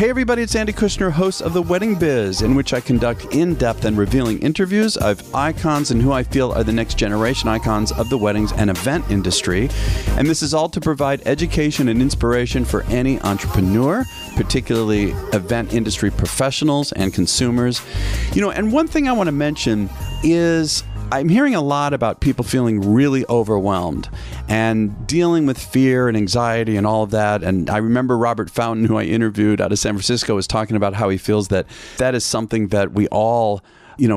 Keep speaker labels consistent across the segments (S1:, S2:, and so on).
S1: Hey everybody, it's Andy Kushner, host of the Wedding Biz, in which I conduct in-depth and revealing interviews of icons and who I feel are the next generation icons of the weddings and event industry. And this is all to provide education and inspiration for any entrepreneur, particularly event industry professionals and consumers. And one thing I want to mention is I'm hearing a lot about people feeling really overwhelmed and dealing with fear and anxiety and all of that. And I remember Robert Fountain, who I interviewed out of San Francisco, was talking about how he feels that that is something that we all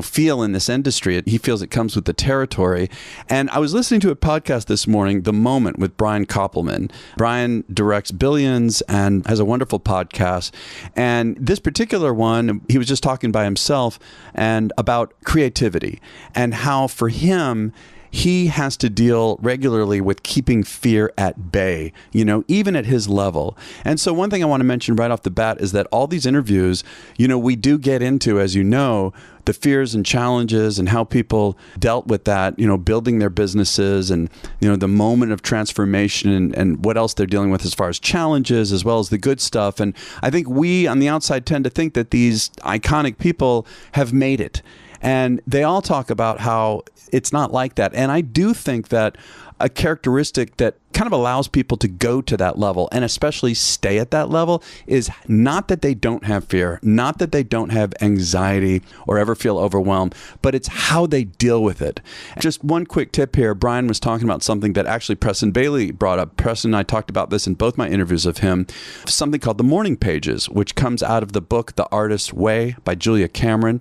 S1: feel in this industry. He feels it comes with the territory. And I was listening to a podcast this morning, The Moment, with Brian Koppelman. Brian directs Billions and has a wonderful podcast. And this particular one, he was just talking by himself and about creativity and how for him, he has to deal regularly with keeping fear at bay, even at his level. And so one thing I want to mention right off the bat is that all these interviews, we do get into, as you know, the fears and challenges and how people dealt with that, building their businesses and, the moment of transformation and what else they're dealing with as far as challenges, as well as the good stuff. And I think we on the outside tend to think that these iconic people have made it. And they all talk about how it's not like that. And I do think that a characteristic that kind of allows people to go to that level and especially stay at that level is not that they don't have fear, not that they don't have anxiety or ever feel overwhelmed, but it's how they deal with it. Just one quick tip here. Brian was talking about something that actually Preston Bailey brought up. Preston and I talked about this in both my interviews of him, something called the morning pages, which comes out of the book, The Artist's Way by Julia Cameron.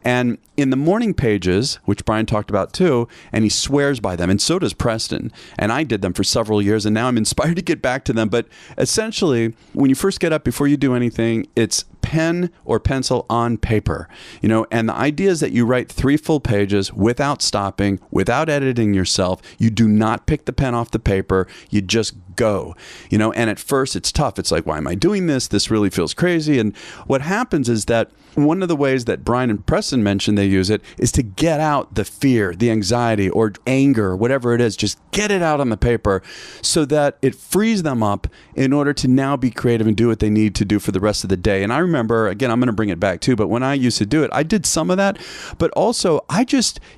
S1: And in the morning pages, which Brian talked about too, and he swears by them, and so does Preston, and I did them for several years, and now I'm inspired to get back to them. But essentially, when you first get up, before you do anything, it's pen or pencil on paper, and the idea is that you write 3 full pages without stopping, without editing yourself. You do not pick the pen off the paper. You just go, and at first it's tough. It's like, why am I doing this? This really feels crazy. And what happens is that one of the ways that Brian and Preston mentioned they use it is to get out the fear, the anxiety, or anger, whatever it is. Just get it out on the paper so that it frees them up in order to now be creative and do what they need to do for the rest of the day. And I remember, again, I'm going to bring it back too, but when I used to do it, I did some of that. But also,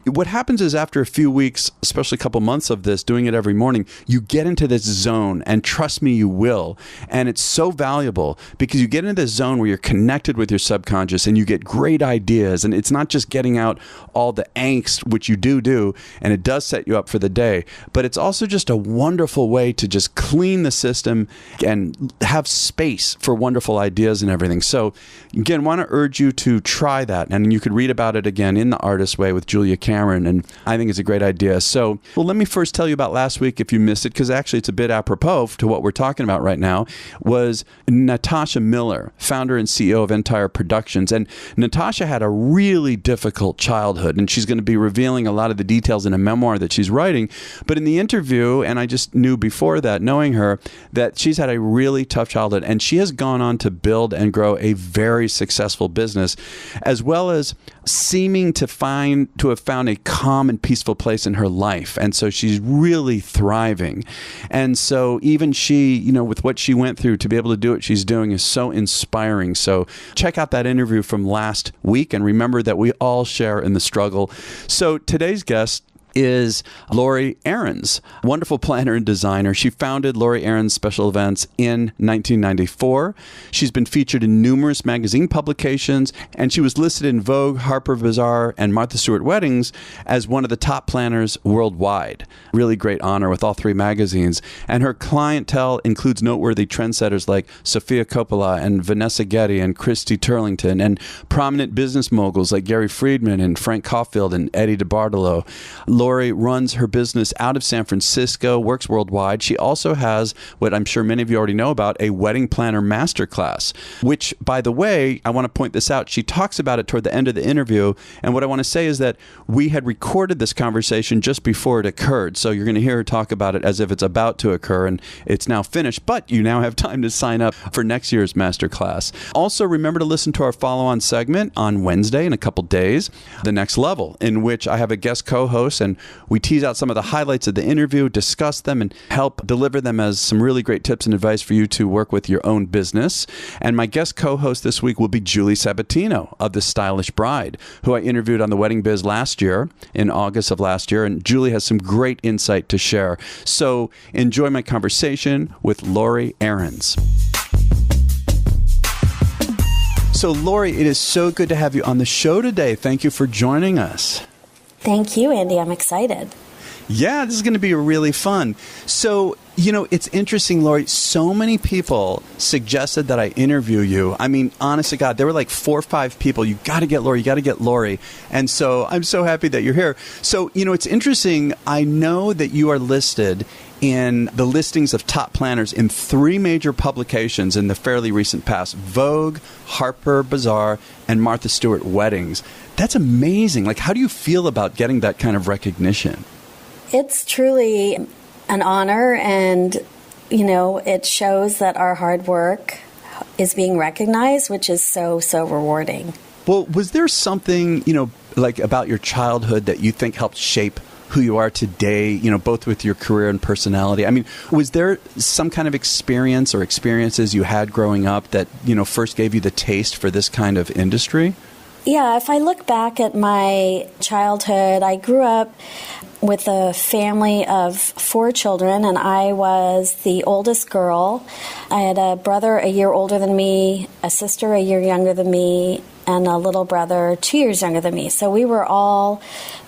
S1: what happens is after a few weeks, especially a couple months of this, doing it every morning, you get into this zone, and trust me, you will. And it's so valuable because you get into this zone where you're connected with your subconscious and you get great ideas. And it's not just getting out all the angst, which you do, and it does set you up for the day, but it's also just a wonderful way to just clean the system and have space for wonderful ideas and everything. So again, want to urge you to try that. And you could read about it again in The Artist's Way with Julia Cameron. And I think it's a great idea. So, let me first tell you about last week, if you missed it, because actually it's a bit apropos to what we're talking about right now, was Natasha Miller, founder and CEO of Entire Productions. And Natasha had a really difficult childhood, and she's going to be revealing a lot of the details in a memoir that she's writing. But in the interview, and I just knew before that, knowing her, that she's had a really tough childhood, and she has gone on to build and grow a very successful business, as well as seeming to have found a calm and peaceful place in her life. And so she's really thriving. And so even she, with what she went through, to be able to do what she's doing is so inspiring. So check out that interview from last week, and remember that we all share in the struggle. So today's guest is Laurie Arons, wonderful planner and designer. She founded Laurie Arons Special Events in 1994. She's been featured in numerous magazine publications, and she was listed in Vogue, Harper, Bazaar, and Martha Stewart Weddings as one of the top planners worldwide. Really great honor with all 3 magazines. And her clientele includes noteworthy trendsetters like Sofia Coppola and Vanessa Getty and Christy Turlington, and prominent business moguls like Gary Friedman and Frank Caulfield and Eddie DeBartolo. Laurie runs her business out of San Francisco, works worldwide. She also has what I'm sure many of you already know about, a wedding planner masterclass, which, by the way, I want to point this out. She talks about it toward the end of the interview. And what I want to say is that we had recorded this conversation just before it occurred. So you're going to hear her talk about it as if it's about to occur, and it's now finished. But you now have time to sign up for next year's masterclass. Also, remember to listen to our follow-on segment on Wednesday in a couple days, The Next Level, in which I have a guest co-host and and we tease out some of the highlights of the interview, discuss them, and help deliver them as some really great tips and advice for you to work with your own business. And my guest co-host this week will be Julie Sabatino of The Stylish Bride, who I interviewed on the Wedding Biz last year, in August of last year, and Julie has some great insight to share. So enjoy my conversation with Laurie Arons. So, Laurie, it is so good to have you on the show today. Thank you for joining us.
S2: Thank you, Andy. I'm excited.
S1: Yeah, this is going to be really fun. So, it's interesting, Laurie. So many people suggested that I interview you. I mean, honest to God, there were like 4 or 5 people. You got to get Laurie. You got to get Laurie. And so I'm so happy that you're here. So, it's interesting. I know that you are listed in the listings of top planners in 3 major publications in the fairly recent past: Vogue, Harper, Bazaar, and Martha Stewart Weddings. That's amazing. Like, how do you feel about getting that kind of recognition?
S2: It's truly an honor, and, it shows that our hard work is being recognized, which is so, so rewarding.
S1: Well, was there something, like about your childhood that you think helped shape who you are today, both with your career and personality? I mean, was there some kind of experience or experiences you had growing up that, first gave you the taste for this kind of industry?
S2: Yeah, if I look back at my childhood, I grew up with a family of 4 children, and I was the oldest girl. I had a brother a year older than me, a sister a year younger than me, and a little brother 2 years younger than me. So we were all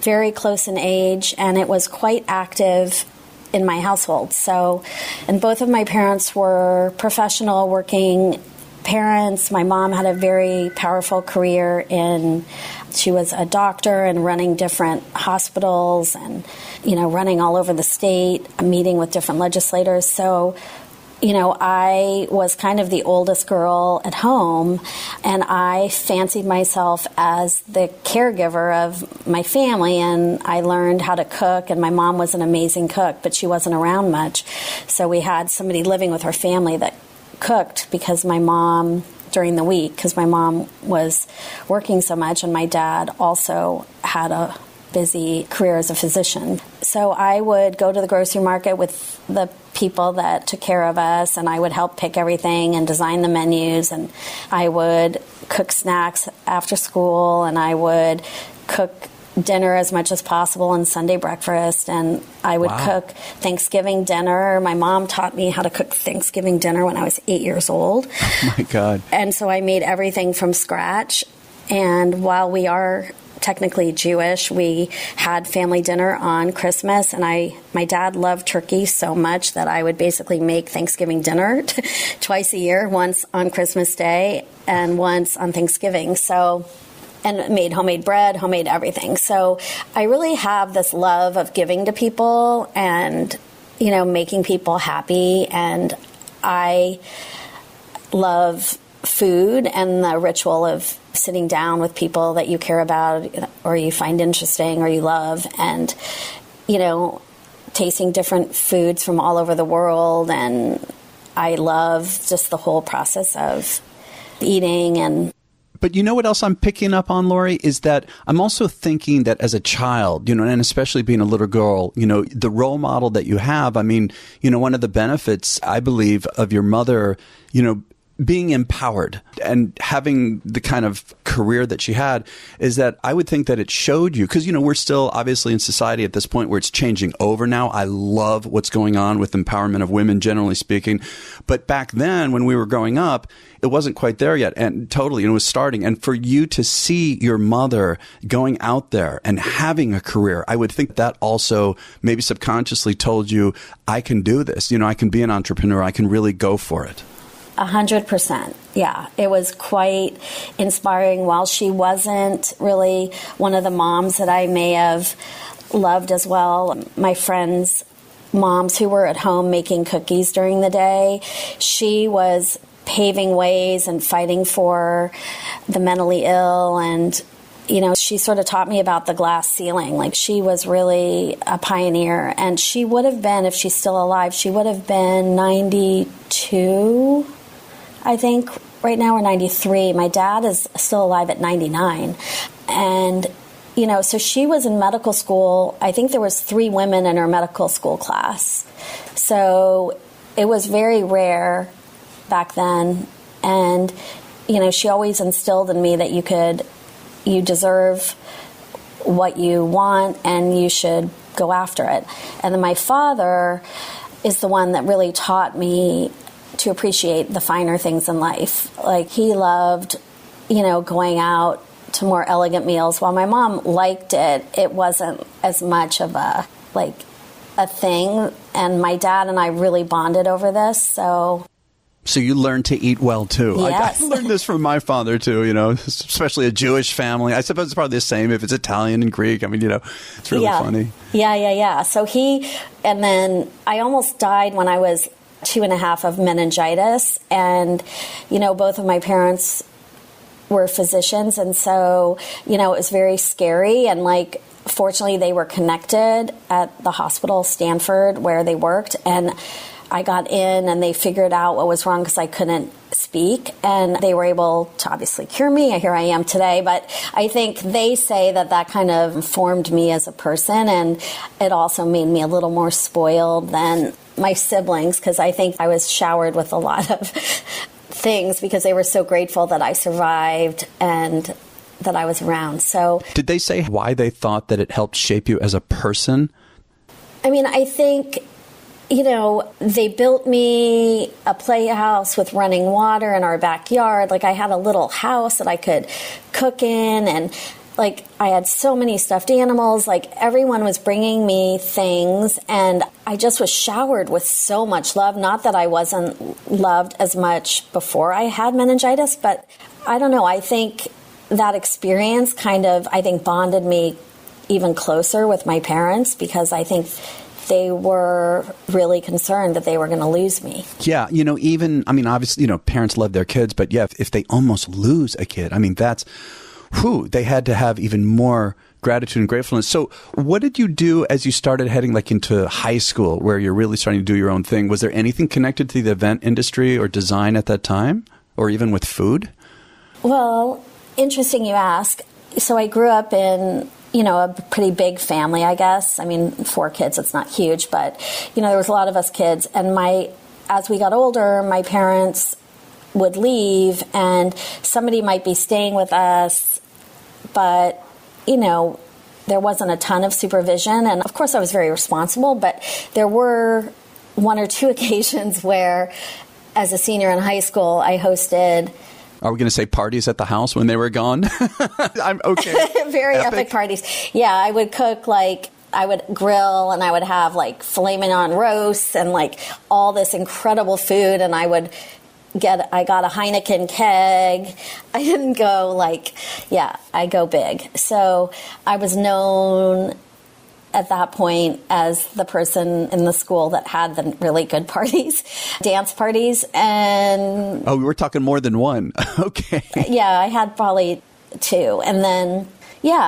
S2: very close in age, and it was quite active in my household. And both of my parents were professional working parents. My mom had a very powerful career she was a doctor and running different hospitals and, running all over the state, meeting with different legislators. So, I was kind of the oldest girl at home, and I fancied myself as the caregiver of my family, and I learned how to cook, and my mom was an amazing cook, but she wasn't around much. So we had somebody living with our family that cooked because my mom, during the week, because my mom was working so much, and my dad also had a busy career as a physician. So I would go to the grocery market with the people that took care of us, and I would help pick everything and design the menus, and I would cook snacks after school, and I would cook dinner as much as possible and Sunday breakfast, and I would cook Thanksgiving dinner. My mom taught me how to cook Thanksgiving dinner when I was 8 years old.
S1: Oh my God.
S2: And so I made everything from scratch, and while we are technically Jewish, we had family dinner on Christmas, and my dad loved turkey so much that I would basically make Thanksgiving dinner twice a year, once on Christmas Day and once on Thanksgiving. And made homemade bread, homemade everything. So I really have this love of giving to people and, making people happy. And I love food and the ritual of sitting down with people that you care about or you find interesting or you love, and, tasting different foods from all over the world. And I love just the whole process of eating. And
S1: But you know what else I'm picking up on, Laurie, is that I'm also thinking that as a child, and especially being a little girl, the role model that you have, I mean, one of the benefits, I believe, of your mother, being empowered and having the kind of career that she had is that I would think that it showed you, because, we're still obviously in society at this point where it's changing over now. I love what's going on with empowerment of women, generally speaking. But back then when we were growing up, it wasn't quite there yet. And totally, it was starting. And for you to see your mother going out there and having a career, I would think that also maybe subconsciously told you, I can do this. I can be an entrepreneur. I can really go for it.
S2: 100%. Yeah, it was quite inspiring. While she wasn't really one of the moms that I may have loved as well, my friends' moms who were at home making cookies during the day, she was paving ways and fighting for the mentally ill. And, she sort of taught me about the glass ceiling. Like, she was really a pioneer. And she would have been, if she's still alive, she would have been 92, I think, right now, or 93. My dad is still alive at 99. And, so she was in medical school. I think there was 3 women in her medical school class. So it was very rare back then. And, she always instilled in me that you deserve what you want and you should go after it. And then my father is the one that really taught me to appreciate the finer things in life. Like, he loved, going out to more elegant meals. While my mom liked it, it wasn't as much of a thing. And my dad and I really bonded over this. So
S1: you learned to eat well, too.
S2: Yes.
S1: I learned this from my father, too, especially a Jewish family. I suppose it's probably the same if it's Italian and Greek. I mean, it's really funny.
S2: Yeah. So and then I almost died when I was 2.5 of meningitis. And, both of my parents were physicians. And so, it was very scary. And fortunately, they were connected at the hospital, Stanford, where they worked. And I got in and they figured out what was wrong because I couldn't speak. And they were able to obviously cure me. Here I am today. But I think they say that kind of formed me as a person. And it also made me a little more spoiled than my siblings, because I think I was showered with a lot of things because they were so grateful that I survived and that I was around. So,
S1: did they say why they thought that it helped shape you as a person?
S2: I mean, I think, they built me a playhouse with running water in our backyard. I had a little house that I could cook in, and I had so many stuffed animals. Everyone was bringing me things, and I just was showered with so much love. Not that I wasn't loved as much before I had meningitis, but I don't know. I think that experience kind of, bonded me even closer with my parents, because I think they were really concerned that they were going to lose me. Yeah,
S1: obviously, parents love their kids, but if they almost lose a kid, that's... they had to have even more gratitude and gratefulness. So what did you do as you started heading into high school, where you're really starting to do your own thing? Was there anything connected to the event industry or design at that time, or even with food?
S2: Well, interesting you ask. So I grew up in, a pretty big family, I guess. 4 kids, it's not huge, but, there was a lot of us kids. And as we got older, my parents would leave and somebody might be staying with us, but, there wasn't a ton of supervision. And of course I was very responsible, but there were 1 or 2 occasions where, as a senior in high school, I hosted...
S1: Are we going to say parties at the house when they were gone? I'm okay.
S2: Very epic parties. Yeah, I would cook I would grill, and I would have filet mignon roasts and all this incredible food, and I got a Heineken keg. I didn't go I go big. So I was known at that point as the person in the school that had the really good parties, dance parties. And
S1: oh, we were talking more than 1. Okay.
S2: Yeah, I had probably 2. And then,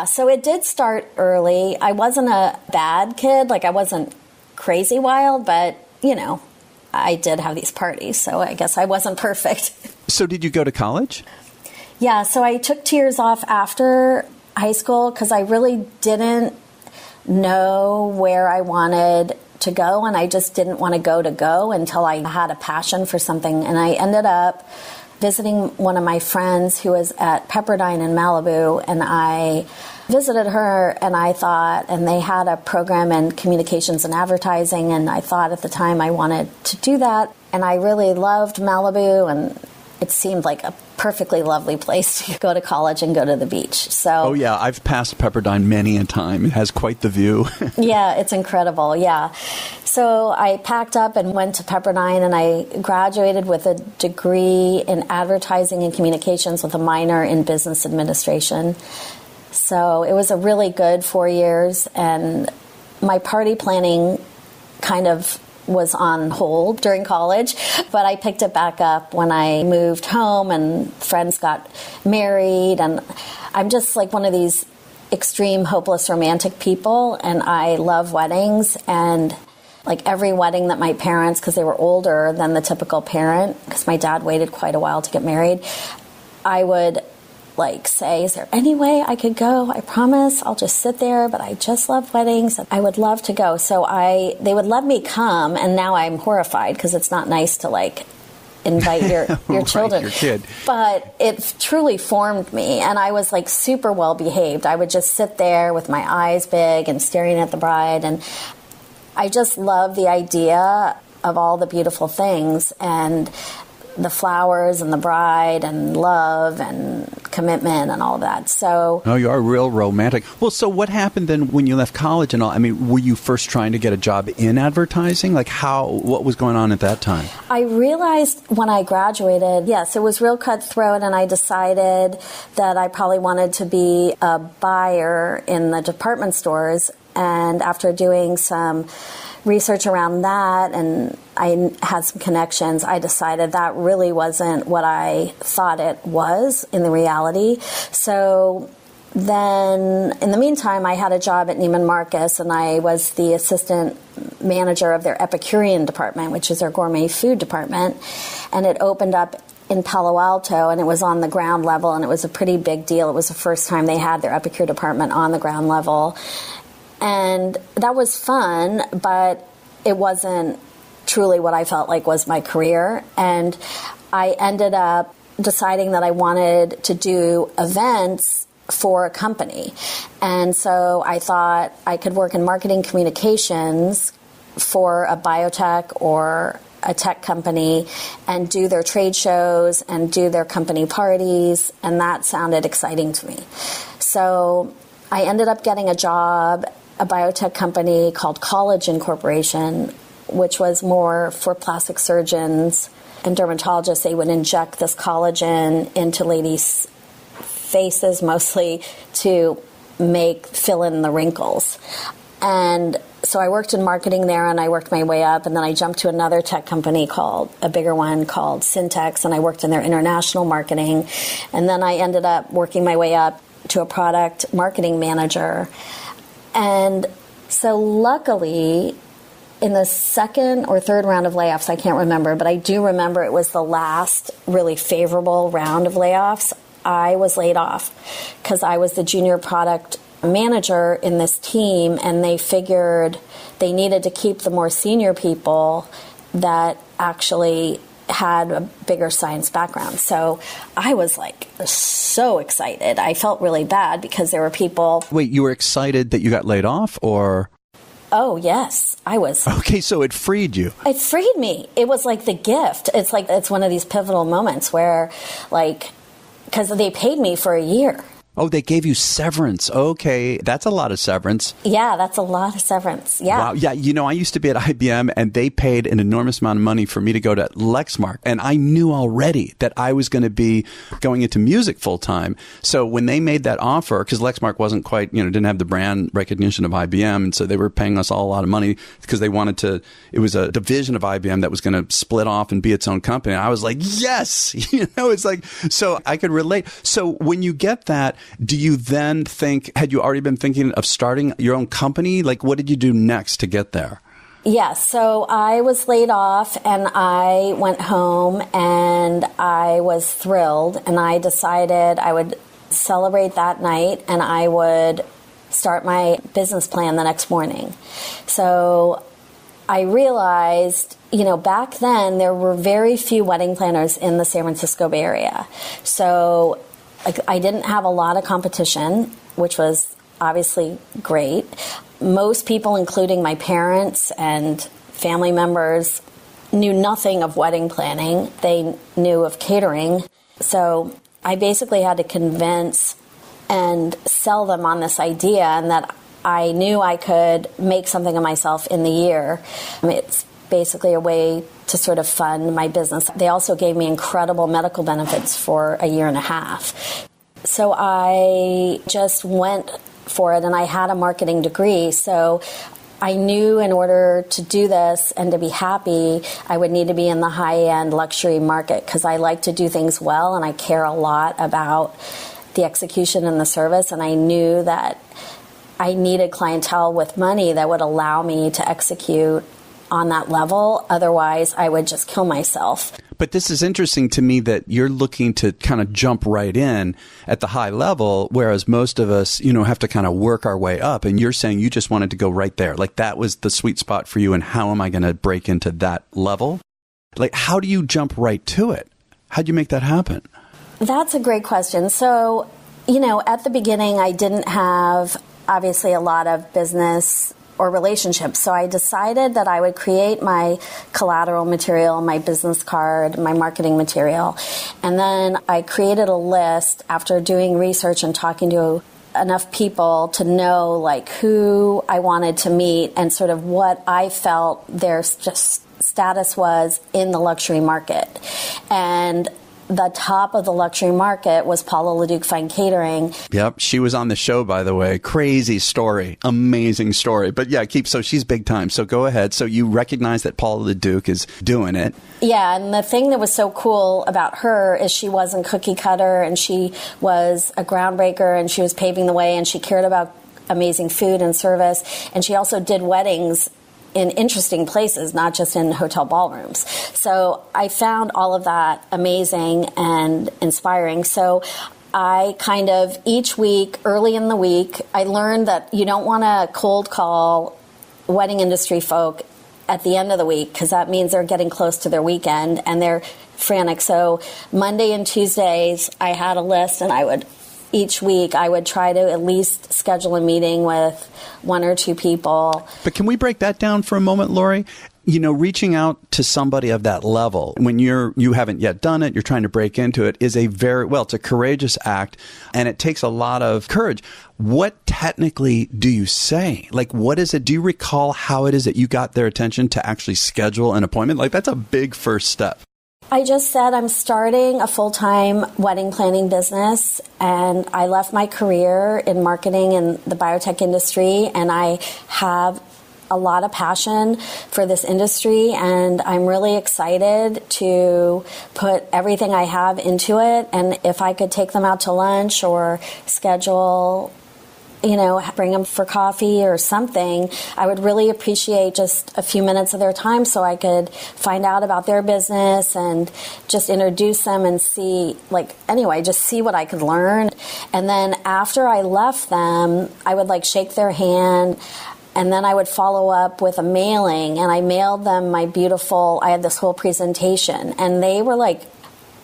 S2: so it did start early. I wasn't a bad kid. I wasn't crazy wild, but, I did have these parties, so I guess I wasn't perfect.
S1: So did you go to college?
S2: Yeah, so I took 2 years off after high school because I really didn't know where I wanted to go, and I just didn't want to go until I had a passion for something. And I ended up visiting one of my friends who was at Pepperdine in Malibu, and I visited her, and I thought, and they had a program in communications and advertising, and I thought at the time I wanted to do that. And I really loved Malibu, and it seemed like a perfectly lovely place to go to college and go to the beach. So,
S1: oh yeah, I've passed Pepperdine many a time. It has quite the view.
S2: Yeah, it's incredible. Yeah. So I packed up and went to Pepperdine, and I graduated with a degree in advertising and communications with a minor in business administration. So it was a really good 4 years, and my party planning kind of was on hold during college, but I picked it back up when I moved home and friends got married, and I'm just one of these extreme hopeless romantic people, and I love weddings, and every wedding that my parents, because they were older than the typical parent, because my dad waited quite a while to get married, I would like say, is there any way I could go? I promise I'll just sit there, but I just love weddings. I would love to go. So they would let me come, and now I'm horrified because it's not nice to like invite your
S1: right,
S2: children.
S1: Your kid.
S2: But it truly formed me, and I was like super well behaved. I would just sit there with my eyes big and staring at the bride, and I just love the idea of all the beautiful things and the flowers and the bride and love and commitment and all that. So,
S1: oh, you are real romantic. Well, so what happened then when you left college and all? I mean, were you first trying to get a job in advertising? Like what was going on at that time?
S2: I realized when I graduated, yes, it was real cutthroat, and I decided that I probably wanted to be a buyer in the department stores. And after doing some research around that, and I had some connections, I decided that really wasn't what I thought it was in the reality. So then, in the meantime, I had a job at Neiman Marcus, and I was the assistant manager of their Epicurean department, which is their gourmet food department. And it opened up in Palo Alto, and it was on the ground level, and it was a pretty big deal. It was the first time they had their Epicure department on the ground level. And that was fun, but it wasn't truly what I felt like was my career. And I ended up deciding that I wanted to do events for a company. And so I thought I could work in marketing communications for a biotech or a tech company and do their trade shows and do their company parties. And that sounded exciting to me. So I ended up getting a job, a biotech company called Collagen Corporation, which was more for plastic surgeons and dermatologists. They would inject this collagen into ladies' faces mostly to fill in the wrinkles. And so I worked in marketing there, and I worked my way up, and then I jumped to another tech company a bigger one called Syntex, and I worked in their international marketing. And then I ended up working my way up to a product marketing manager. And so luckily, in the second or third round of layoffs, I can't remember, but I do remember it was the last really favorable round of layoffs, I was laid off because I was the junior product manager in this team, and they figured they needed to keep the more senior people that actually had a bigger science background. So I was like so excited. I felt really bad because there were people.
S1: Wait, you were excited that you got laid off, or?
S2: Oh, yes, I was.
S1: Okay, so it freed you.
S2: It freed me. It was like the gift. It's one of these pivotal moments where, like, because they paid me for a year.
S1: Oh, they gave you severance. Okay, that's a lot of severance.
S2: Yeah, that's a lot of severance. Yeah.
S1: Wow. Yeah, I used to be at IBM, and they paid an enormous amount of money for me to go to Lexmark. And I knew already that I was going to be going into music full time. So when they made that offer, because Lexmark wasn't quite, didn't have the brand recognition of IBM, and so they were paying us all a lot of money because they wanted to, it was a division of IBM that was going to split off and be its own company. And I was like, yes, it's like, so I could relate. So when you get that, do you then had you already been thinking of starting your own company? Like, what did you do next to get there?
S2: Yes, so I was laid off, and I went home, and I was thrilled, and I decided I would celebrate that night, and I would start my business plan the next morning. So I realized, back then there were very few wedding planners in the San Francisco Bay Area. So I didn't have a lot of competition, which was obviously great. Most people, including my parents and family members, knew nothing of wedding planning. They knew of catering. So I basically had to convince and sell them on this idea, and that I knew I could make something of myself in the year. It's basically a way to sort of fund my business. They also gave me incredible medical benefits for a year and a half. So I just went for it, and I had a marketing degree. So I knew in order to do this and to be happy, I would need to be in the high-end luxury market, because I like to do things well, and I care a lot about the execution and the service. And I knew that I needed clientele with money that would allow me to execute on that level. Otherwise, I would just kill myself.
S1: But this is interesting to me that you're looking to kind of jump right in at the high level, whereas most of us, have to kind of work our way up. And you're saying you just wanted to go right there. Like that was the sweet spot for you. And how am I going to break into that level? Like, how do you jump right to it? How'd you make that happen?
S2: That's a great question. So, at the beginning, I didn't have obviously a lot of business or relationships. So I decided that I would create my collateral material, my business card, my marketing material. And then I created a list after doing research and talking to enough people to know like who I wanted to meet and sort of what I felt their status was in the luxury market. And the top of the luxury market was Paula LeDuc Fine Catering.
S1: Yep. She was on the show, by the way. Crazy story. Amazing story. But yeah, so she's big time. So go ahead. So you recognize that Paula LeDuc is doing it.
S2: Yeah. And the thing that was so cool about her is she wasn't cookie cutter and she was a groundbreaker and she was paving the way and she cared about amazing food and service. And she also did weddings in interesting places, not just in hotel ballrooms. So I found all of that amazing and inspiring. So I kind of each week, early in the week, I learned that you don't want to cold call wedding industry folk at the end of the week because that means they're getting close to their weekend and they're frantic. So Monday and Tuesdays, I had a list and each week I would try to at least schedule a meeting with one or two people.
S1: But can we break that down for a moment, Laurie? Reaching out to somebody of that level when you haven't yet done it, you're trying to break into it is it's a courageous act and it takes a lot of courage. What technically do you say? Like, what is it? Do you recall how it is that you got their attention to actually schedule an appointment? Like, that's a big first step.
S2: I just said I'm starting a full-time wedding planning business, and I left my career in marketing in the biotech industry, and I have a lot of passion for this industry, and I'm really excited to put everything I have into it. And if I could take them out to lunch or schedule bring them for coffee or something, I would really appreciate just a few minutes of their time so I could find out about their business and just introduce them and see what I could learn. And then after I left them, I would shake their hand. And then I would follow up with a mailing, and I mailed them I had this whole presentation, and they were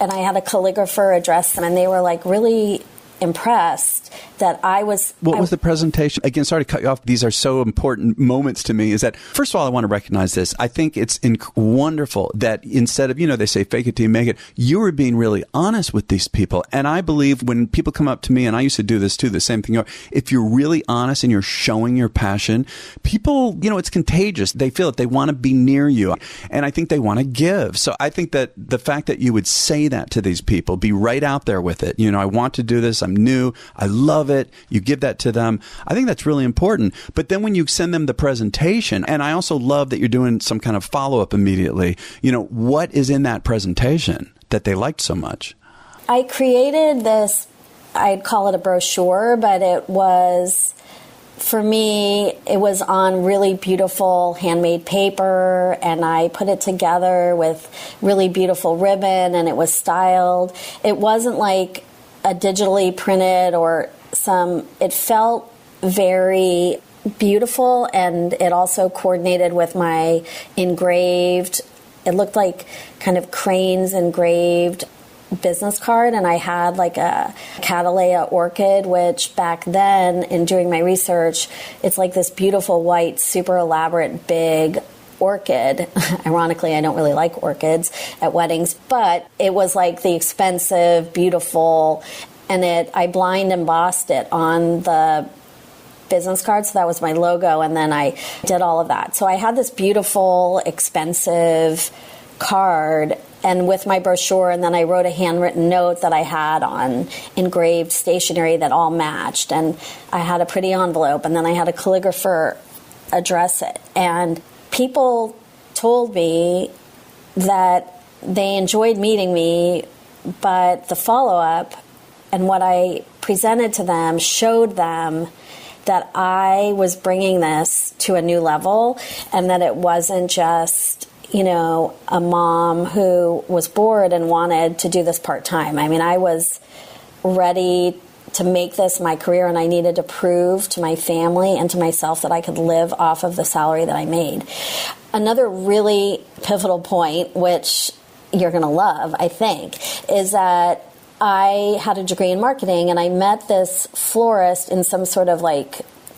S2: and I had a calligrapher address them, and they were really impressed that I was...
S1: What was the presentation? Again, sorry to cut you off. These are so important moments to me. Is that, first of all, I want to recognize this. I think it's wonderful that instead of, they say fake it till you make it, you were being really honest with these people. And I believe when people come up to me, and I used to do this too, the same thing, if you're really honest and you're showing your passion, people, it's contagious. They feel it. They want to be near you. And I think they want to give. So I think that the fact that you would say that to these people, be right out there with it. I want to do this. I'm new. I love it. You give that to them. I think that's really important. But then when you send them the presentation, and I also love that you're doing some kind of follow-up immediately, what is in that presentation that they liked so much?
S2: I created this, I'd call it a brochure, but it was, for me, it was on really beautiful handmade paper, and I put it together with really beautiful ribbon, and it was styled. It wasn't like a digitally printed it felt very beautiful, and it also coordinated with my engraved, it looked like kind of cranes engraved business card, and I had a Cattleya orchid, which back then, in doing my research, it's this beautiful white, super elaborate, big orchid. Ironically, I don't really like orchids at weddings, but it was the expensive, beautiful, and I blind embossed it on the business card, so that was my logo, and then I did all of that. So I had this beautiful, expensive card, and with my brochure, and then I wrote a handwritten note that I had on engraved stationery that all matched, and I had a pretty envelope, and then I had a calligrapher address it. And people told me that they enjoyed meeting me, but the follow-up and what I presented to them showed them that I was bringing this to a new level, and that it wasn't just, a mom who was bored and wanted to do this part-time. I mean, I was ready to make this my career, and I needed to prove to my family and to myself that I could live off of the salary that I made. Another really pivotal point, which you're going to love, I think, is that I had a degree in marketing, and I met this florist in some sort of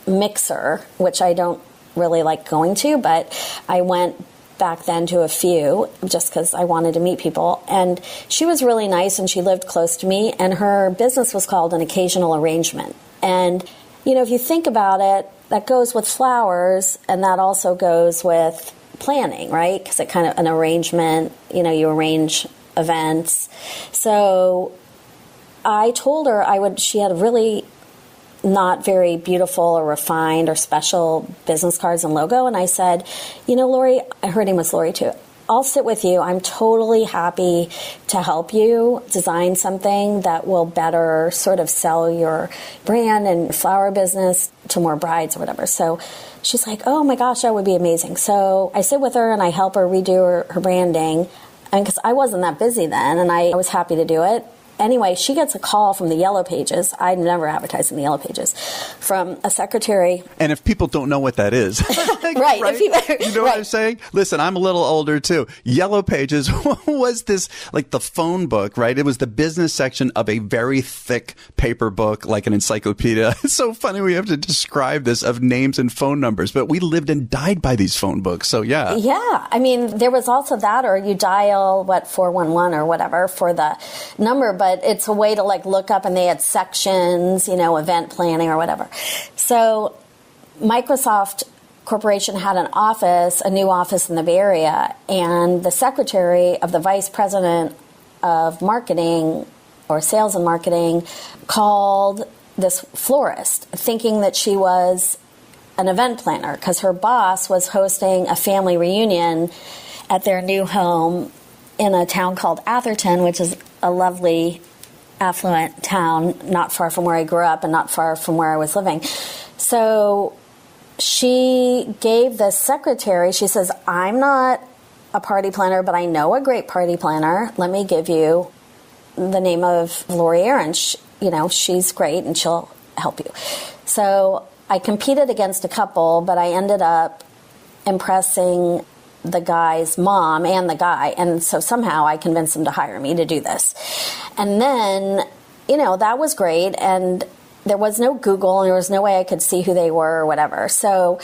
S2: mixer, which I don't really like going to, but I went back then to a few just because I wanted to meet people. And she was really nice, and she lived close to me, and her business was called An Occasional Arrangement. And, if you think about it, that goes with flowers, and that also goes with planning, right? Because it kind of an arrangement, you arrange events. So I told her she had really not very beautiful or refined or special business cards and logo. And I said, Laurie, her name was Laurie too, I'll sit with you. I'm totally happy to help you design something that will better sort of sell your brand and flower business to more brides or whatever. So she's like, oh my gosh, that would be amazing. So I sit with her and I help her redo her branding. And because I wasn't that busy then, and I was happy to do it. Anyway, she gets a call from the Yellow Pages. I'd never advertised in the Yellow Pages. From a secretary.
S1: And if people don't know what that is.
S2: Right.
S1: Right? You know what I'm saying? Listen, I'm a little older too. Yellow Pages was this, the phone book, right? It was the business section of a very thick paper book, like an encyclopedia. It's so funny we have to describe this, of names and phone numbers. But we lived and died by these phone books. So, yeah.
S2: Yeah. I mean, there was also that, or you dial, 411 or whatever for the number. But it's a way to look up, and they had sections, event planning or whatever. So Microsoft Corporation had an office, a new office in the Bay Area, and the secretary of the vice president of marketing or sales and marketing called this florist thinking that she was an event planner because her boss was hosting a family reunion at their new home in a town called Atherton, which is a lovely, affluent town not far from where I grew up and not far from where I was living. So she gave the secretary, she says, I'm not a party planner, but I know a great party planner. Let me give you the name of Laurie Arons. She's great and she'll help you. So I competed against a couple, but I ended up impressing the guy's mom and the guy. And so somehow I convinced him to hire me to do this. And then, that was great. And there was no Google, and there was no way I could see who they were or whatever. So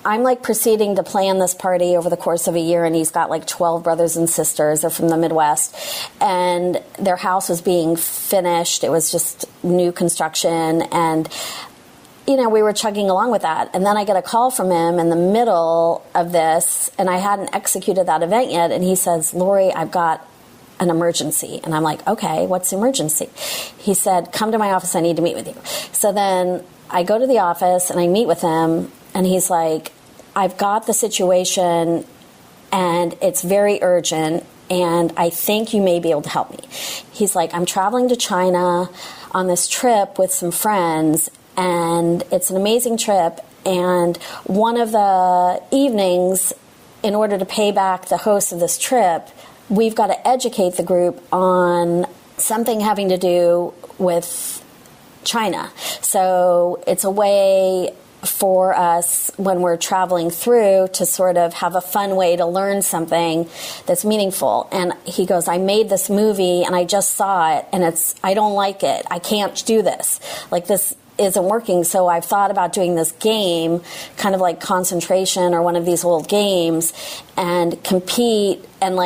S2: I'm proceeding to plan this party over the course of a year, and he's got 12 brothers and sisters. They're from the Midwest, and their house was being finished. It was just new construction, and we were chugging along with that. And then I get a call from him in the middle of this, and I hadn't executed that event yet, and he says, Laurie, I've got an emergency. And I'm like, okay, what's the emergency? He said, come to my office, I need to meet with you. So then I go to the office, and I meet with him, and he's like, I've got the situation, and it's very urgent, and I think you may be able to help me. He's like, I'm traveling to China on this trip with some friends, and it's an amazing trip, and one of the evenings, in order to pay back the host of this trip, we've got to educate the group on something having to do with China. So it's a way for us when we're traveling through to sort of have a fun way to learn something that's meaningful. And he goes, I made this movie and I just saw it, and I don't like it. I can't do this. This isn't working. So I've thought about doing this game, kind of like Concentration or one of these old games, and compete, and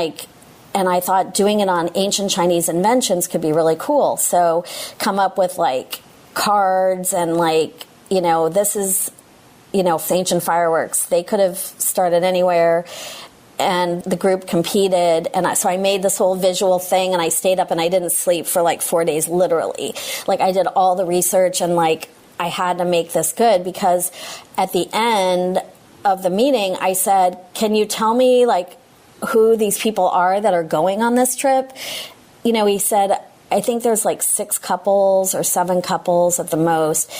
S2: I thought doing it on ancient Chinese inventions could be really cool. So come up with cards and this is, ancient fireworks. They could have started anywhere, and the group competed. And so I made this whole visual thing, and I stayed up and I didn't sleep for 4 days, literally. I did all the research, and I had to make this good, because at the end of the meeting, I said, can you tell me who these people are that are going on this trip? He said, I think there's 6 couples or 7 couples at the most.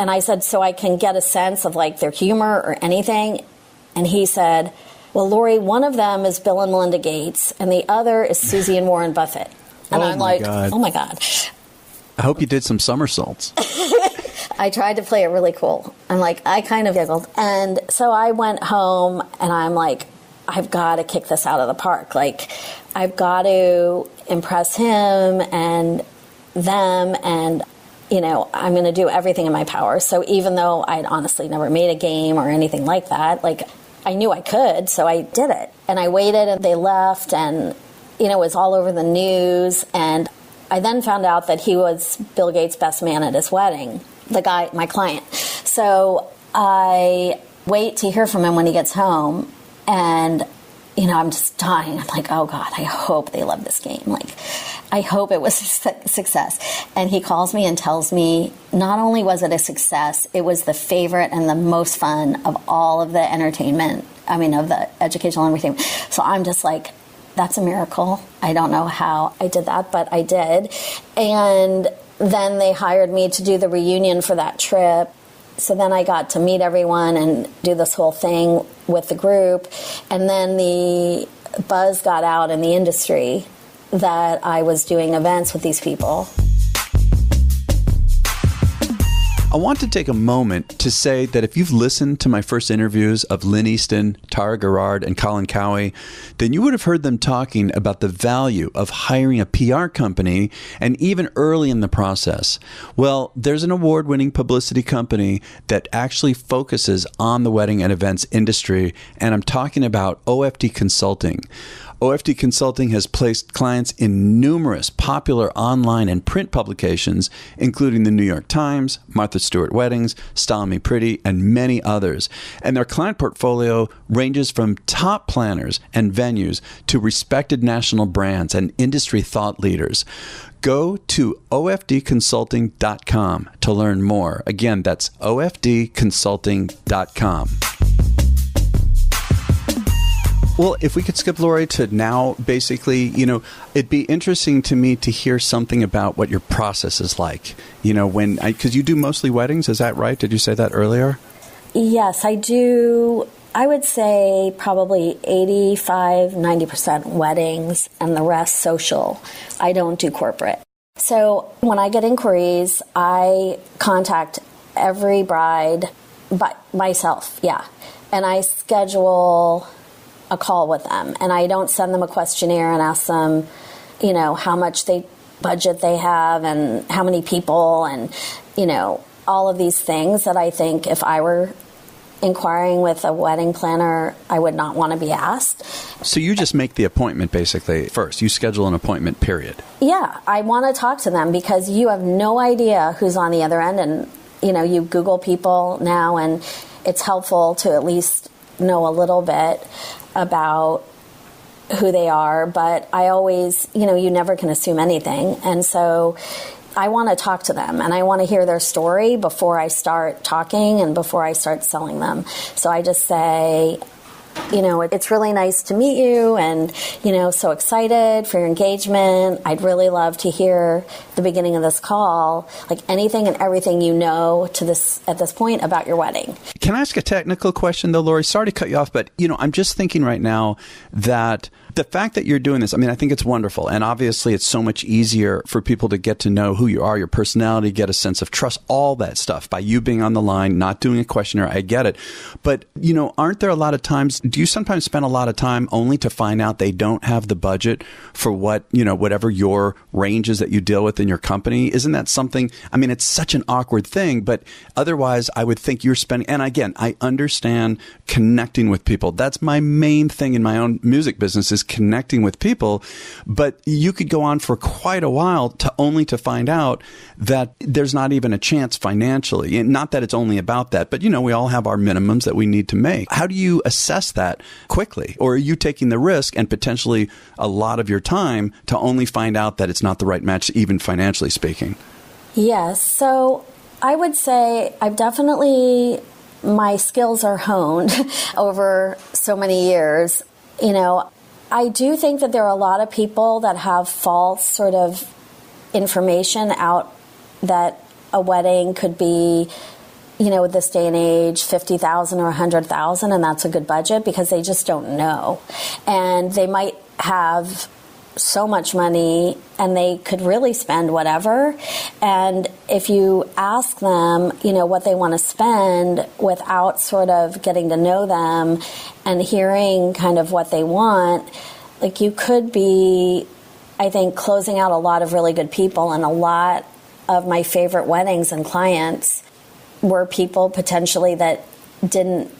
S2: And I said, so I can get a sense of like their humor or anything. And he said, well, Laurie, one of them is Bill and Melinda Gates, and the other is Susie and Warren Buffett. And I'm like, oh my God.
S1: I hope you did some somersaults.
S2: I tried to play it really cool. I'm like, I kind of giggled. And so I went home and I'm like, I've got to kick this out of the park. Like, I've got to impress him and them, and, you know, I'm going to do everything in my power. So even though I'd honestly never made a game or anything like that, like, I knew I could, so I did it. And I waited, and they left, and, you know, it was all over the news. And I then found out that he was Bill Gates' best man at his wedding, the guy, my client. So I wait to hear from him when he gets home, and, you know, I'm just dying. I'm like, oh God, I hope they love this game. Like, I hope it was a success. And he calls me and tells me not only was it a success, it was the favorite and the most fun of all of the entertainment, I mean, of the educational entertainment. So I'm just like, that's a miracle. I don't know how I did that, but I did. And then they hired me to do the reunion for that trip. So then I got to meet everyone and do this whole thing with the group. And then the buzz got out in the industry that I was doing events with these people.
S1: I want to take a moment to say that if you've listened to my first interviews of Lynn Easton, Tara Gerard, and Colin Cowie, then you would have heard them talking about the value of hiring a PR company, and even early in the process. Well, there's an award-winning publicity company that actually focuses on the wedding and events industry, and I'm talking about OFD Consulting. OFD Consulting has placed clients in numerous popular online and print publications, including the New York Times, Martha Stewart Weddings, Style Me Pretty, and many others. And their client portfolio ranges from top planners and venues to respected national brands and industry thought leaders. Go to ofdconsulting.com to learn more. Again, that's ofdconsulting.com. Well, if we could skip, Laurie, to now, basically, you know, it'd be interesting to me to hear something about what your process is like. You know, because you do mostly weddings, is that right? Did you say that earlier?
S2: Yes, I do. I would say probably 85-90% weddings and the rest social. I don't do corporate. So when I get inquiries, I contact every bride by myself, and I schedule a call with them, and I don't send them a questionnaire and ask them, you know, how much budget they have and how many people and, you know, all of these things that I think if I were inquiring with a wedding planner, I would not want to be asked.
S1: So you just make the appointment basically first. You schedule an appointment, period.
S2: Yeah, I want to talk to them because you have no idea who's on the other end, and, you know, you Google people now, and it's helpful to at least know a little bit about who they are, but I always, you know, you never can assume anything. And so I want to talk to them and I want to hear their story before I start talking and before I start selling them. So I just say, you know, it's really nice to meet you and, you know, so excited for your engagement. I'd really love to hear the beginning of this call, like anything and everything you know at this point about your wedding.
S1: Can I ask a technical question though, Laurie? Sorry to cut you off, but, you know, I'm just thinking right now that the fact that you're doing this, I mean, I think it's wonderful. And obviously it's so much easier for people to get to know who you are, your personality, get a sense of trust, all that stuff by you being on the line, not doing a questionnaire. I get it. But, you know, aren't there a lot of times, do you sometimes spend a lot of time only to find out they don't have the budget for what, you know, whatever your range is that you deal with in your company? Isn't that something, I mean, it's such an awkward thing, but otherwise I would think you're spending, and again, I understand connecting with people. That's my main thing in my own music business is connecting with people, but you could go on for quite a while to find out that there's not even a chance financially. And not that it's only about that, but, you know, we all have our minimums that we need to make. How do you assess that quickly? Or are you taking the risk and potentially a lot of your time to only find out that it's not the right match, even financially speaking?
S2: Yes. So I would say my skills are honed over so many years. You know, I do think that there are a lot of people that have false sort of information out that a wedding could be this day and age, $50,000 or $100,000, and that's a good budget because they just don't know. And they might have so much money and they could really spend whatever. And if you ask them, what they want to spend without sort of getting to know them and hearing kind of what they want, like you could be, I think, closing out a lot of really good people. And a lot of my favorite weddings and clients were people potentially that didn't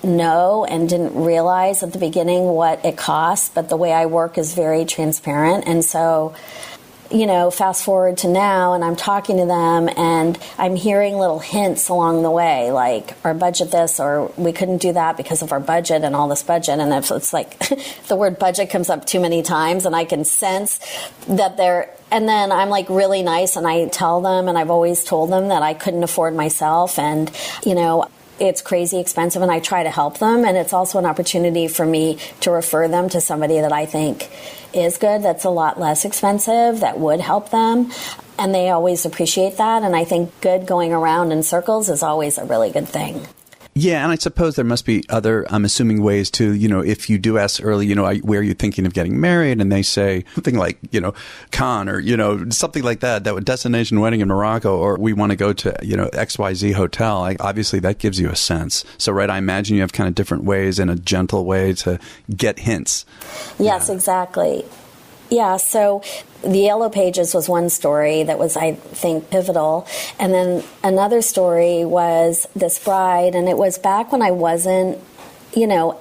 S2: know and didn't realize at the beginning what it costs, but the way I work is very transparent. And so, fast forward to now, and I'm talking to them and I'm hearing little hints along the way, like our budget this, or we couldn't do that because of our budget and all this budget. And if it's like the word budget comes up too many times and I can sense that and then I'm like really nice and I tell them, and I've always told them that I couldn't afford myself, and, it's crazy expensive, and I try to help them. And it's also an opportunity for me to refer them to somebody that I think is good, that's a lot less expensive, that would help them. And they always appreciate that. And I think good going around in circles is always a really good thing.
S1: Yeah, and I suppose there must be other, I'm assuming, ways to, if you do ask early, where are you thinking of getting married? And they say something like, Cannes, or, something like that would destination wedding in Morocco, or we want to go to, XYZ hotel. Obviously, that gives you a sense. So, right, I imagine you have kind of different ways in a gentle way to get hints.
S2: Yes, yeah. Exactly. Yeah, so the Yellow Pages was one story that was, I think, pivotal. And then another story was this bride, and it was back when I wasn't,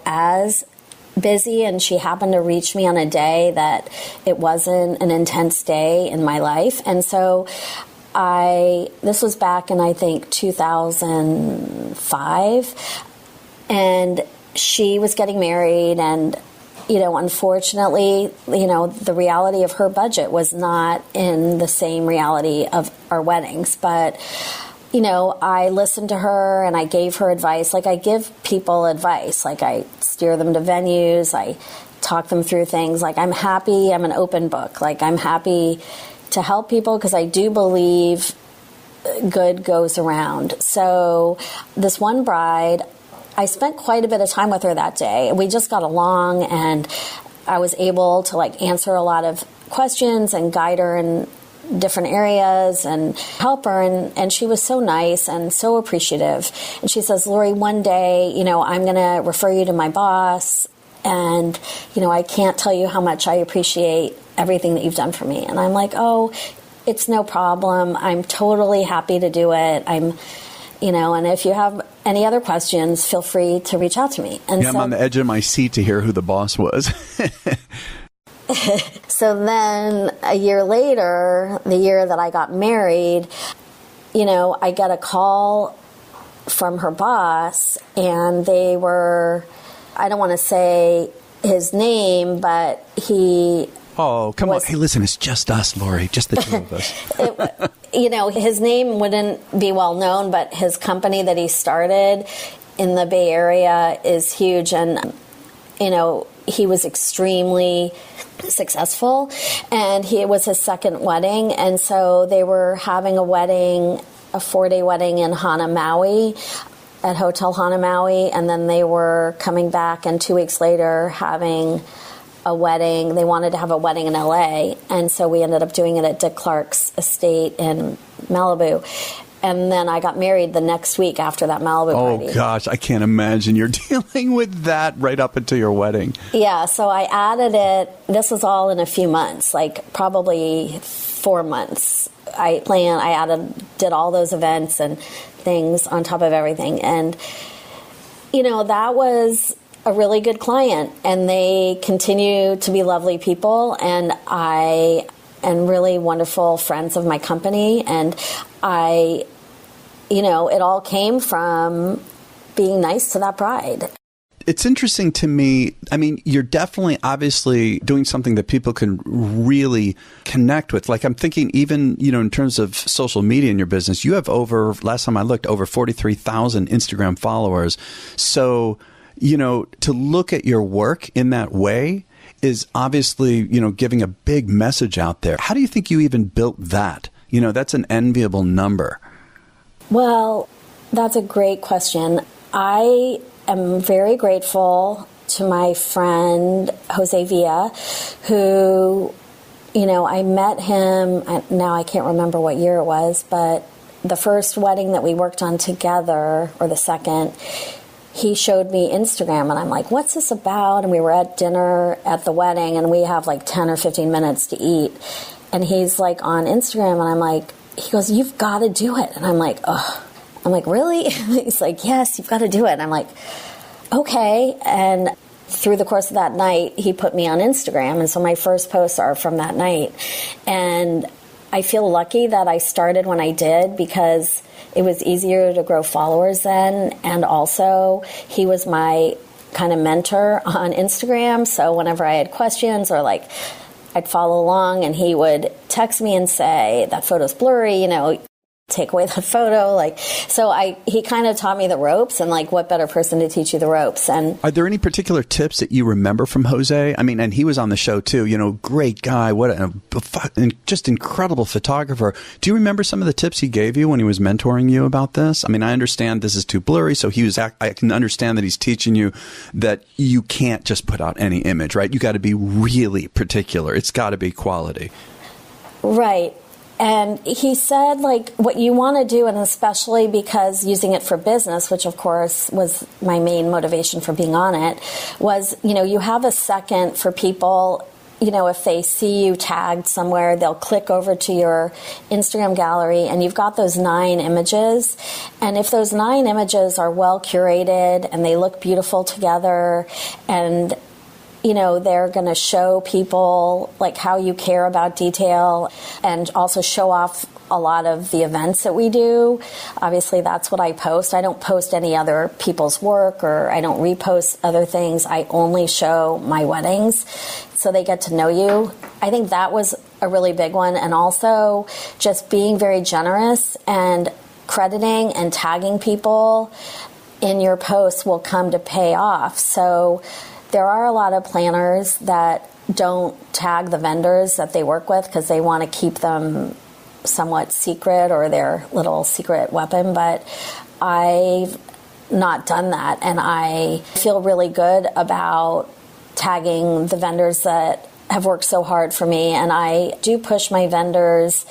S2: as busy, and she happened to reach me on a day that it wasn't an intense day in my life. And so this was back in, I think, 2005, and she was getting married, and unfortunately, the reality of her budget was not in the same reality of our weddings. But, I listened to her and I gave her advice. Like I give people advice. Like I steer them to venues. I talk them through things. Like I'm an open book. Like I'm happy to help people because I do believe good goes around. So this one bride, I spent quite a bit of time with her that day. We just got along, and I was able to answer a lot of questions and guide her in different areas and help her. And she was so nice and so appreciative. And she says, Laurie, one day, I'm going to refer you to my boss. And, I can't tell you how much I appreciate everything that you've done for me. And I'm like, oh, it's no problem. I'm totally happy to do it. And if you have any other questions, feel free to reach out to me. And
S1: I'm on the edge of my seat to hear who the boss was.
S2: So then a year later, the year that I got married, I got a call from her boss, and they were, I don't want to say his name, but he...
S1: Oh, come on. Hey, listen, it's just us, Laurie, just the two of us.
S2: His name wouldn't be well known, but his company that he started in the Bay Area is huge. And, he was extremely successful, and it was his second wedding. And so they were having a 4-day wedding in Hana, Maui, at Hotel Hana, Maui. And then they were coming back, and 2 weeks later having a wedding. They wanted to have a wedding in LA, and so we ended up doing it at Dick Clark's estate in Malibu. And then I got married the next week after that Malibu party.
S1: Oh gosh, I can't imagine you're dealing with that right up until your wedding.
S2: Yeah, so I added it. This was all in a few months, like probably 4 months. I did all those events and things on top of everything. And, that was a really good client, and they continue to be lovely people, and and really wonderful friends of my company. And it all came from being nice to that bride.
S1: It's interesting to me. I mean, you're definitely obviously doing something that people can really connect with. Like I'm thinking even, in terms of social media in your business, you have last time I looked, over 43,000 Instagram followers. So, to look at your work in that way is obviously, giving a big message out there. How do you think you even built that? That's an enviable number.
S2: Well, That's a great question. I am very grateful to my friend Jose Villa, who, I met him, now I can't remember what year it was, but the first wedding that we worked on together, or the second, he showed me Instagram, and I'm like, what's this about? And we were at dinner at the wedding, and we have like 10 or 15 minutes to eat. And he's like on Instagram, and I'm like, he goes, you've got to do it. And I'm like, oh. I'm like, really? He's like, yes, you've got to do it. And I'm like, okay. And through the course of that night, he put me on Instagram. And so my first posts are from that night. And I feel lucky that I started when I did, because it was easier to grow followers then. And also, he was my kind of mentor on Instagram. So whenever I had questions or like I'd follow along, and he would text me and say, that photo's blurry, take away that photo. He kind of taught me the ropes, and like, what better person to teach you the ropes? And
S1: are there any particular tips that you remember from Jose? I mean, and he was on the show too, great guy, just incredible photographer. Do you remember some of the tips he gave you when he was mentoring you about this? I mean, I understand this is too blurry, so I can understand that he's teaching you that you can't just put out any image, right? You got to be really particular. It's got to be quality.
S2: Right. And he said, like, what you want to do, and especially because using it for business, which of course was my main motivation for being on it, was, you have a second for people, if they see you tagged somewhere, they'll click over to your Instagram gallery, and you've got those 9 images. And if those 9 images are well curated and they look beautiful together, and they're going to show people like how you care about detail, and also show off a lot of the events that we do. Obviously, that's what I post. I don't post any other people's work, or I don't repost other things. I only show my weddings, so they get to know you. I think that was a really big one. And also just being very generous and crediting and tagging people in your posts will come to pay off. So there are a lot of planners that don't tag the vendors that they work with because they want to keep them somewhat secret, or their little secret weapon. But I've not done that, and I feel really good about tagging the vendors that have worked so hard for me. And I do push my vendors,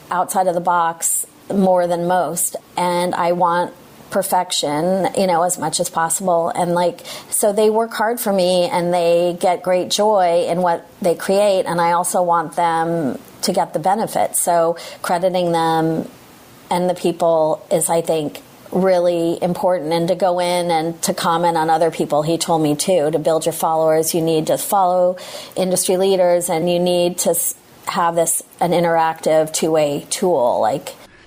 S2: outside of the box more than most. And I want perfection, as much as possible. And so they work hard for me, and they get great joy in what they create. And I also want them to get the benefits. So crediting them and the people is, I think, really important. And to go in and to comment on other people, he told me too, to build your followers, you need to follow industry leaders, and you need to have an interactive two-way tool.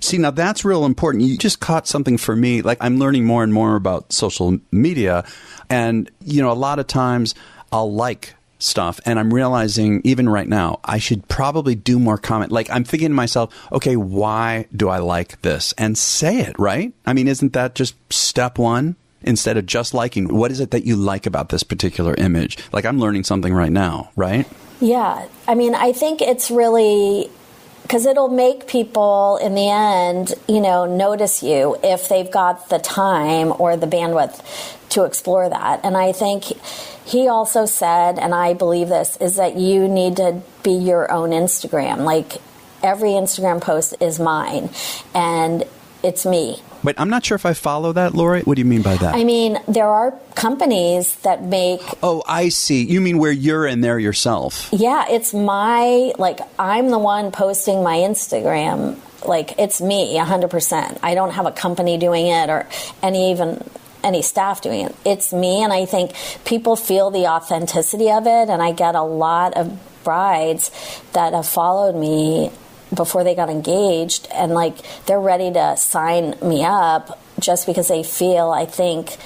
S1: See, now that's real important. You just caught something for me. I'm learning more and more about social media. And, a lot of times I'll like stuff, and I'm realizing even right now, I should probably do more comment. I'm thinking to myself, okay, why do I like this? And say it, right? I mean, isn't that just step one? Instead of just liking, what is it that you like about this particular image? I'm learning something right now, right?
S2: Yeah. I mean, I think it's really... because it'll make people, in the end, notice you if they've got the time or the bandwidth to explore that. And I think he also said, and I believe this, is that you need to be your own Instagram. Every Instagram post is mine, and it's me.
S1: But I'm not sure if I follow that, Laurie. What do you mean by that?
S2: I mean, there are companies that make...
S1: Oh, I see. You mean where you're in there yourself?
S2: Yeah, it's my... I'm the one posting my Instagram. It's me, 100%. I don't have a company doing it, or any staff doing it. It's me, and I think people feel the authenticity of it, and I get a lot of brides that have followed me before they got engaged, and they're ready to sign me up just because they feel, I think,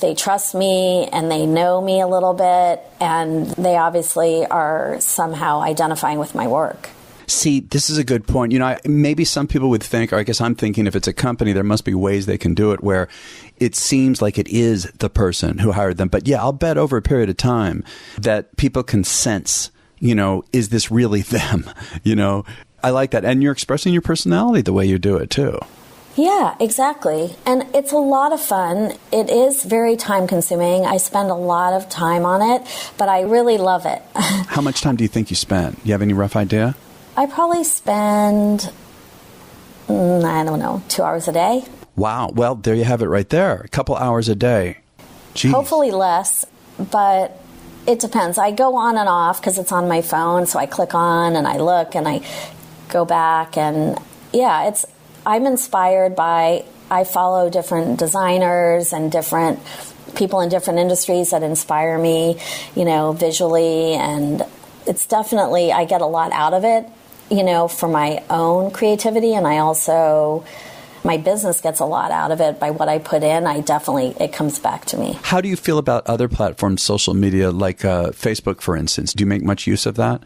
S2: they trust me and they know me a little bit, and they obviously are somehow identifying with my work.
S1: See, this is a good point. Maybe some people would think, or I guess I'm thinking, if it's a company, there must be ways they can do it where it seems like it is the person who hired them. But yeah, I'll bet over a period of time that people can sense, is this really them? I like that. And you're expressing your personality the way you do it too.
S2: Yeah, exactly. And it's a lot of fun. It is very time consuming. I spend a lot of time on it, but I really love it.
S1: How much time do you think you spend? You have any rough idea?
S2: I probably spend, I don't know, 2 hours a day.
S1: Wow. Well, there you have it right there. A couple hours a day. Jeez.
S2: Hopefully less, but it depends. I go on and off because it's on my phone, so I click on and I look and I go back. And yeah, I'm inspired by, I follow different designers and different people in different industries that inspire me, visually. And it's definitely, I get a lot out of it, for my own creativity. And I also, my business gets a lot out of it by what I put in. It comes back to me.
S1: How do you feel about other platforms, social media, like Facebook, for instance? Do you make much use of that?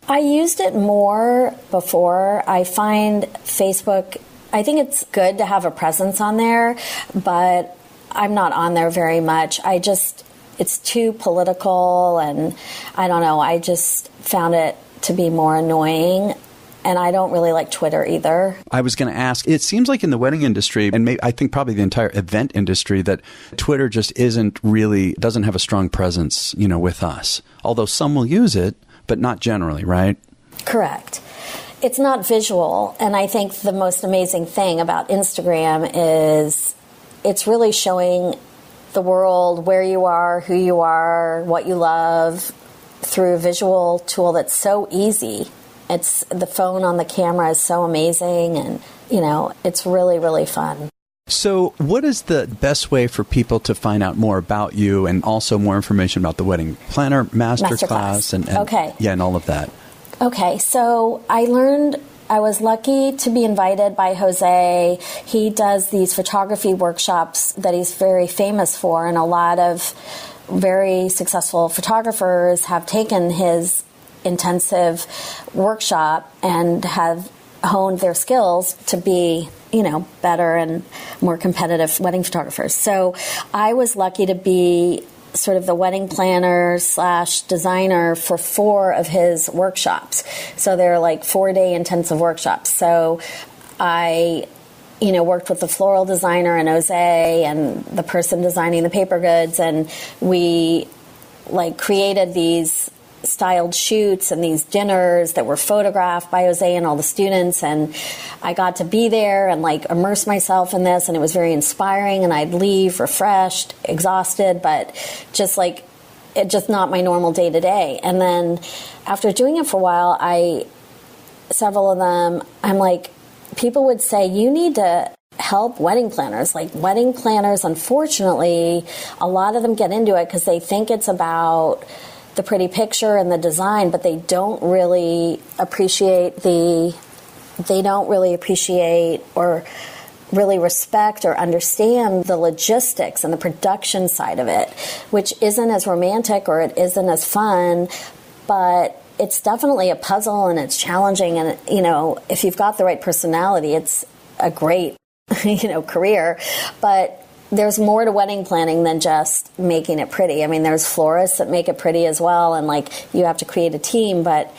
S2: I used it more before. I find Facebook, I think it's good to have a presence on there, but I'm not on there very much. It's too political, and I don't know, I just found it to be more annoying. And I don't really like Twitter either. I
S1: was going to ask, it seems like in the wedding industry, and I think probably the entire event industry, that Twitter just doesn't have a strong presence, with us. Although some will use it, but not generally, right?
S2: Correct. It's not visual. And I think the most amazing thing about Instagram is it's really showing the world where you are, who you are, what you love through a visual tool that's so easy. The phone on the camera is so amazing, and, it's really, really fun.
S1: So what is the best way for people to find out more about you and also more information about the Wedding Planner Masterclass and
S2: okay.
S1: Yeah, and all of that?
S2: Okay, so I was lucky to be invited by Jose. He does these photography workshops that he's very famous for, and a lot of very successful photographers have taken his intensive workshop and have honed their skills to be, better and more competitive wedding photographers. So I was lucky to be sort of the wedding planner / designer for 4 of his workshops. So they're like 4-day intensive workshops. So I worked with the floral designer and Jose and the person designing the paper goods, and we created these styled shoots and these dinners that were photographed by Jose and all the students, and I got to be there and immerse myself in this, and it was very inspiring, and I'd leave refreshed, exhausted, but just not my normal day to day. And then after doing it for a while, several of them, people would say, you need to help wedding planners. Wedding planners, unfortunately, a lot of them get into it because they think it's about the pretty picture and the design, but they don't really appreciate or really respect or understand the logistics and the production side of it, which isn't as romantic or it isn't as fun, but it's definitely a puzzle and it's challenging. And, if you've got the right personality, it's a great, career. But there's more to wedding planning than just making it pretty. I mean, there's florists that make it pretty as well, and you have to create a team. But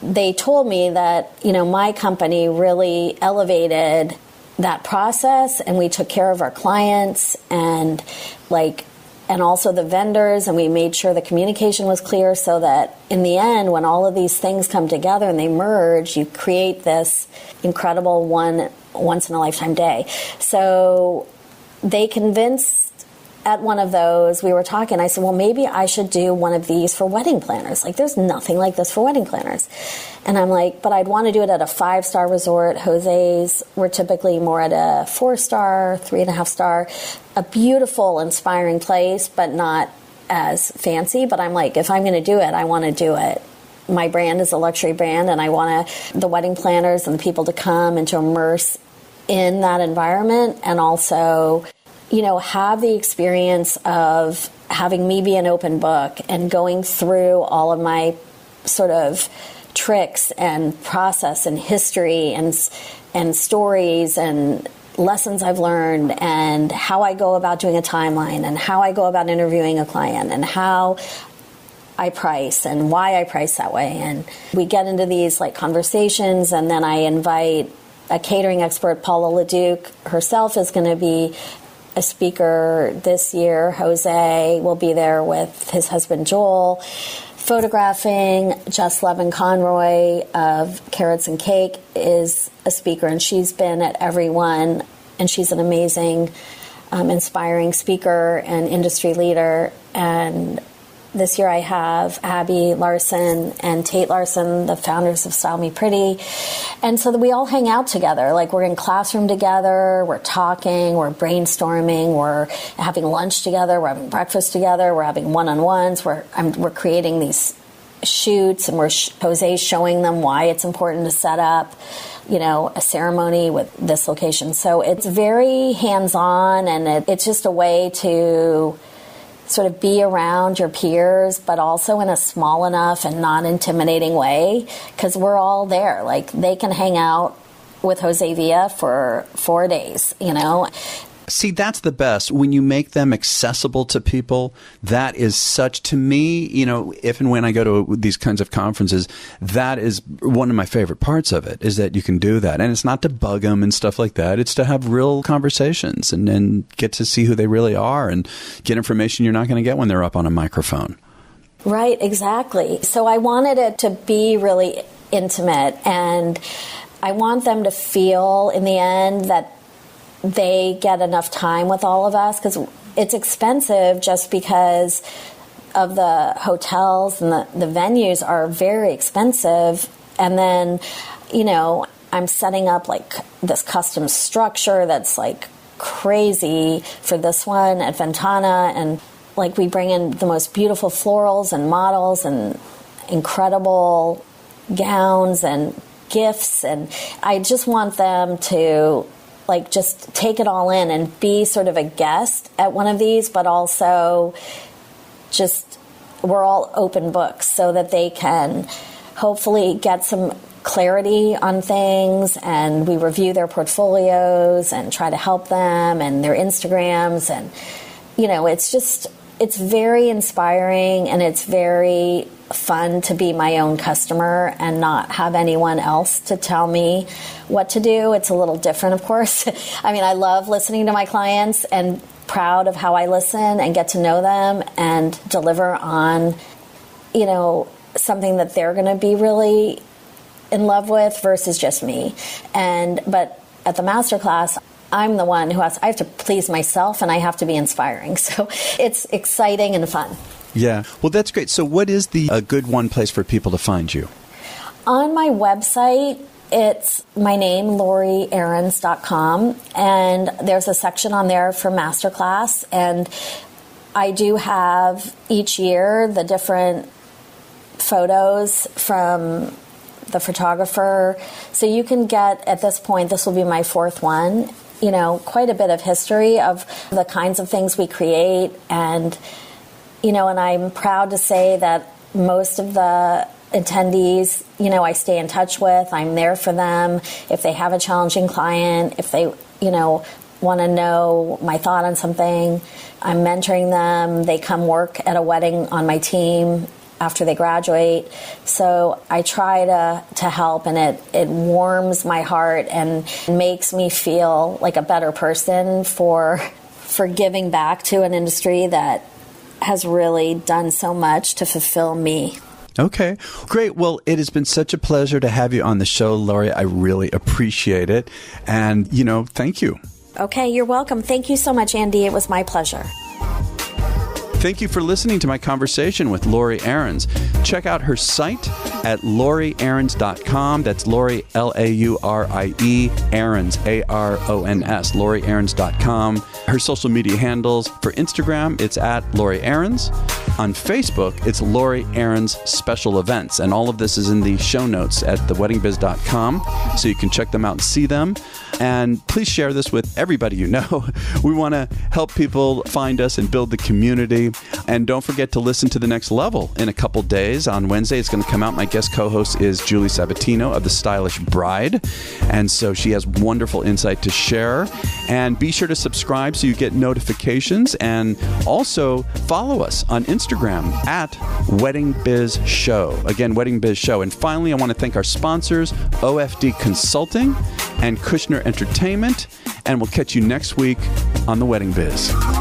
S2: they told me that, my company really elevated that process, and we took care of our clients and also the vendors, and we made sure the communication was clear so that in the end, when all of these things come together and they merge, you create this incredible once in a lifetime day. So they convinced at one of those, we were talking, I said, well, maybe I should do one of these for wedding planners. There's nothing like this for wedding planners. And I'm but I'd want to do it at a 5-star resort. Jose's were typically more at a 4-star, 3.5-star, a beautiful, inspiring place, but not as fancy. But I'm if I'm going to do it, I want to do it. My brand is a luxury brand, and I want the wedding planners and the people to come and to immerse in that environment, and also, have the experience of having me be an open book and going through all of my sort of tricks and process and history and stories and lessons I've learned, and how I go about doing a timeline, and how I go about interviewing a client, and how I price and why I price that way. And we get into these conversations, and then I invite a catering expert, Paula LeDuc herself, is going to be a speaker this year. Jose will be there with his husband Joel, photographing. Jess Levin Conroy of Carrots and Cake is a speaker, and she's been at every one, and she's an amazing, inspiring speaker and industry leader. And this year I have Abby Larson and Tate Larson, the founders of Style Me Pretty. And so that we all hang out together. Like, we're in classroom together, we're talking, we're brainstorming, we're having lunch together, we're having breakfast together, we're having one-on-ones, we're creating these shoots, and Jose's showing them why it's important to set up, a ceremony with this location. So it's very hands-on, and it's just a way to sort of be around your peers, but also in a small enough and non-intimidating way, because we're all there. Like, they can hang out with Jose Villa for 4 days,
S1: See, that's the best. When you make them accessible to people, that is such, to me, if and when I go to these kinds of conferences, that is one of my favorite parts of it, is that you can do that. And it's not to bug them and stuff like that. It's to have real conversations and get to see who they really are and get information you're not going to get when they're up on a microphone.
S2: Right, exactly. So I wanted it to be really intimate, and I want them to feel in the end that they get enough time with all of us, because it's expensive just because of the hotels, and the venues are very expensive. And then, I'm setting up like this custom structure that's like crazy for this one at Ventana. And like, we bring in the most beautiful florals and models and incredible gowns and gifts. And I just want them to just take it all in and be sort of a guest at one of these, but also just, we're all open books so that they can hopefully get some clarity on things, and we review their portfolios and try to help them and their Instagrams. And, it's very inspiring, and it's very fun to be my own customer and not have anyone else to tell me what to do. It's a little different, of course. I mean, I love listening to my clients and proud of how I listen and get to know them and deliver on, something that they're going to be really in love with versus just me. But at the masterclass, I'm the one I have to please myself, and I have to be inspiring. So it's exciting and fun.
S1: Yeah. Well, that's great. So what is a good one place for people to find you?
S2: On my website, it's my name, lauriearons.com, and there's a section on there for masterclass. And I do have each year the different photos from the photographer. So you can get, at this point, this will be my 4th one, quite a bit of history of the kinds of things we create. And and I'm proud to say that most of the attendees, I stay in touch with. I'm there for them. If they have a challenging client, if they, want to know my thought on something, I'm mentoring them. They come work at a wedding on my team after they graduate. So I try to help, and it warms my heart and makes me feel like a better person for giving back to an industry that has really done so much to fulfill me.
S1: Okay, great. Well, it has been such a pleasure to have you on the show, Laurie. I really appreciate it. And, thank you.
S2: Okay, you're welcome. Thank you so much, Andy. It was my pleasure.
S1: Thank you for listening to my conversation with Laurie Arons. Check out her site at lauriearons.com. That's Laurie, L-A-U-R-I-E, Arons, A-R-O-N-S, lauriearons.com. Her social media handles: for Instagram, it's at Laurie Arons. On Facebook, it's Laurie Arons Special Events. And all of this is in the show notes at theweddingbiz.com, so you can check them out and see them. And please share this with everybody you know. We want to help people find us and build the community. And don't forget to listen to The Next Level in a couple days. On Wednesday, it's going to come out. My guest co-host is Julie Sabatino of The Stylish Bride. And so she has wonderful insight to share. And be sure to subscribe so you get notifications. And also follow us on Instagram at Wedding Biz Show. Again, Wedding Biz Show. And finally, I want to thank our sponsors, OFD Consulting and Kushner Entertainment. And we'll catch you next week on The Wedding Biz.